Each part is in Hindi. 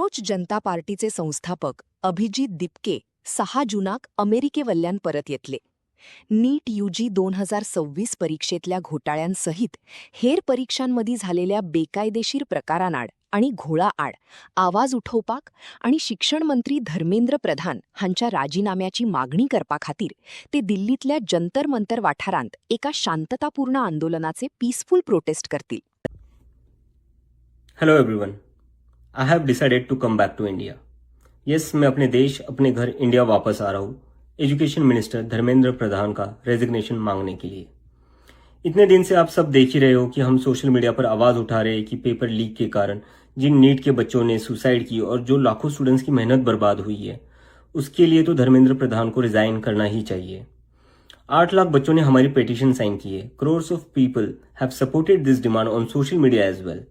कॉक्रोच जनता पार्टीचे संस्थापक अभिजित दिपके 6 जूनाक अमेरिकेवल्ल्यान परत येतले. नीट UG 2026 परीक्षेतल्या घोटाळ्यांसहित हेर परीक्षांमधी झालेल्या बेकायदेशीर प्रकारांआड आणि घोळाआड आवाज उठोवपाक आणि शिक्षण मंत्री धर्मेंद्र प्रधान हांच्या राजीनाम्याची मागणी करपाखातीर ते दिल्लीतल्या जंतर मंतर वाठारांत एका शांततापूर्ण आंदोलनाचे पीसफुल प्रोटेस्ट करतील. Hello everyone, I have decided to come back to India. Yes, मैं अपने देश, अपने घर इंडिया वापस आ रहा हूँ एजुकेशन मिनिस्टर धर्मेंद्र प्रधान का रेजिग्नेशन मांगने के लिए. इतने दिन से आप सब देख ही रहे हो कि हम सोशल मीडिया पर आवाज़ उठा रहे हैं कि पेपर लीक के कारण जिन नीट के बच्चों ने सुसाइड की और जो लाखों स्टूडेंट्स की मेहनत बर्बाद हुई है, उसके लिए तो धर्मेंद्र प्रधान को रिजाइन करना ही चाहिए. 8 लाख बच्चों ने हमारी पिटीशन साइन की है. Crores of people have supported this demand on social media as well.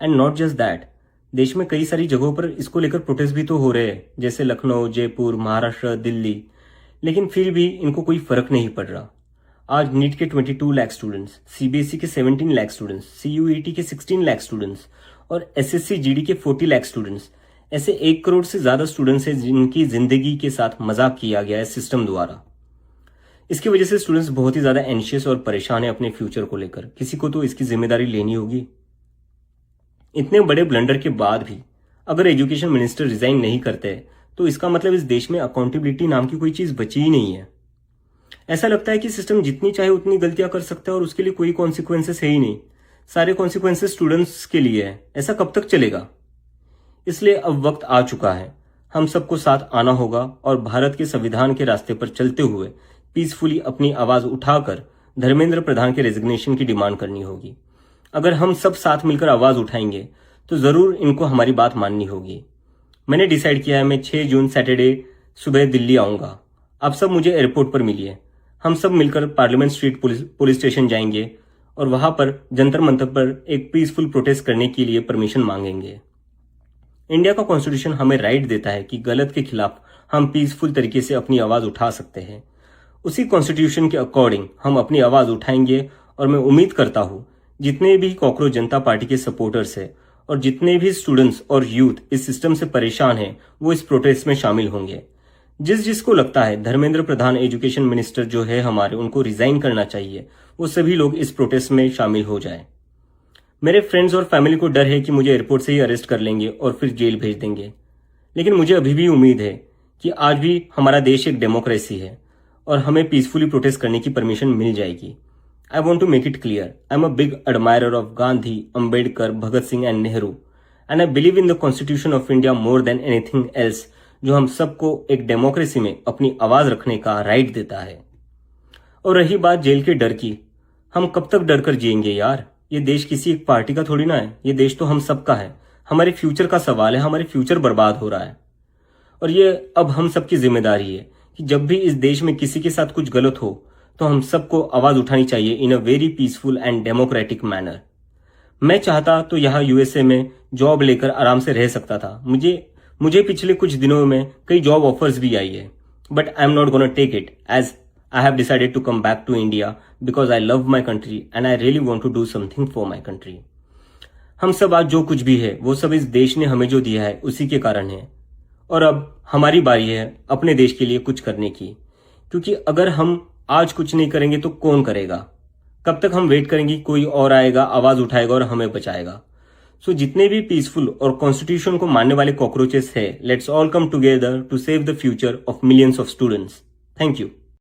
And not just that, देश में कई सारी जगहों पर इसको लेकर प्रोटेस्ट भी तो हो रहे हैं, जैसे लखनऊ, जयपुर, महाराष्ट्र, दिल्ली. लेकिन फिर भी इनको कोई फर्क नहीं पड़ रहा. आज नीट के 22 लाख स्टूडेंट्स, CBSE के 17 लाख स्टूडेंट्स, CUET के 16 लाख स्टूडेंट्स और SSC GD के 40 लाख स्टूडेंट्स, ऐसे 1 करोड़ से ज्यादा स्टूडेंट्स हैं जिनकी जिंदगी के साथ मजाक किया गया है सिस्टम द्वारा. इसकी वजह से स्टूडेंट्स बहुत ही ज्यादा एंशियस और परेशान है अपने फ्यूचर को लेकर. किसी को तो इसकी जिम्मेदारी लेनी होगी. इतने बड़े ब्लंडर के बाद भी अगर एजुकेशन मिनिस्टर रिजाइन नहीं करते तो इसका मतलब इस देश में अकाउंटेबिलिटी नाम की कोई चीज बची ही नहीं है. ऐसा लगता है कि सिस्टम जितनी चाहे उतनी गलतियां कर सकता है और उसके लिए कोई कॉन्सिक्वेंसेस है ही नहीं. सारे कॉन्सिक्वेंसेस स्टूडेंट्स के लिए है. ऐसा कब तक चलेगा? इसलिए अब वक्त आ चुका है. हम सबको साथ आना होगा और भारत के संविधान के रास्ते पर चलते हुए पीसफुली अपनी आवाज उठाकर धर्मेंद्र प्रधान के रेजिग्नेशन की डिमांड करनी होगी. अगर हम सब साथ मिलकर आवाज उठाएंगे तो जरूर इनको हमारी बात माननी होगी. मैंने डिसाइड किया है, मैं 6 जून सैटरडे सुबह दिल्ली आऊंगा. आप सब मुझे एयरपोर्ट पर मिलिए. हम सब मिलकर पार्लियामेंट स्ट्रीट पुलिस स्टेशन जाएंगे और वहां पर जंतर मंतर पर एक पीसफुल प्रोटेस्ट करने के लिए परमिशन मांगेंगे. इंडिया का कॉन्स्टिट्यूशन हमें राइट देता है कि गलत के खिलाफ हम पीसफुल तरीके से अपनी आवाज उठा सकते हैं. उसी कॉन्स्टिट्यूशन के अकॉर्डिंग हम अपनी आवाज उठाएंगे और मैं उम्मीद करता हूं जितने भी कॉकरोच जनता पार्टी के सपोर्टर्स हैं और जितने भी स्टूडेंट्स और यूथ इस सिस्टम से परेशान हैं वो इस प्रोटेस्ट में शामिल होंगे. जिसको लगता है धर्मेंद्र प्रधान एजुकेशन मिनिस्टर जो है हमारे, उनको रिजाइन करना चाहिए, वो सभी लोग इस प्रोटेस्ट में शामिल हो जाएं. मेरे फ्रेंड्स और फैमिली को डर है कि मुझे एयरपोर्ट से ही अरेस्ट कर लेंगे और फिर जेल भेज देंगे. लेकिन मुझे अभी भी उम्मीद है कि आज भी हमारा देश एक डेमोक्रेसी है और हमें पीसफुली प्रोटेस्ट करने की परमिशन मिल जाएगी. I want to make it clear, I'm a big admirer of Gandhi, Ambedkar, Bhagat Singh and Nehru, and I believe in the Constitution of India more than anything else, जो हम सबको एक डेमोक्रेसी में अपनी आवाज रखने का राइट देता है. और रही बात जेल के डर की, हम कब तक डर कर जिएंगे यार? ये देश किसी एक पार्टी का थोड़ी ना है. ये देश तो हम सबका है. हमारे फ्यूचर का सवाल है. हमारे फ्यूचर बर्बाद हो रहा है और ये अब हम सबकी जिम्मेदारी है कि जब भी इस देश में किसी के साथ कुछ गलत हो तो हम सबको आवाज उठानी चाहिए in a very peaceful and democratic manner. मैं चाहता तो यहाँ USA में जॉब लेकर आराम से रह सकता था. मुझे पिछले कुछ दिनों में कई जॉब ऑफर्स भी आई है, but I am not gonna take it as I have decided to come back to India because I love my country and I really want to do something for my country. हम सब आज जो कुछ भी है वो सब इस देश ने हमें जो दिया है उसी के कारण है और अब हमारी बारी है अपने देश के लिए कुछ करने की. क्योंकि अगर हम आज कुछ नहीं करेंगे तो कौन करेगा? कब तक हम वेट करेंगे? कोई और आएगा, आवाज उठाएगा और हमें बचाएगा. सो जितने भी पीसफुल और कॉन्स्टिट्यूशन को मानने वाले कॉकरोचेस है, let's all come together to save the future of millions of students. Thank you.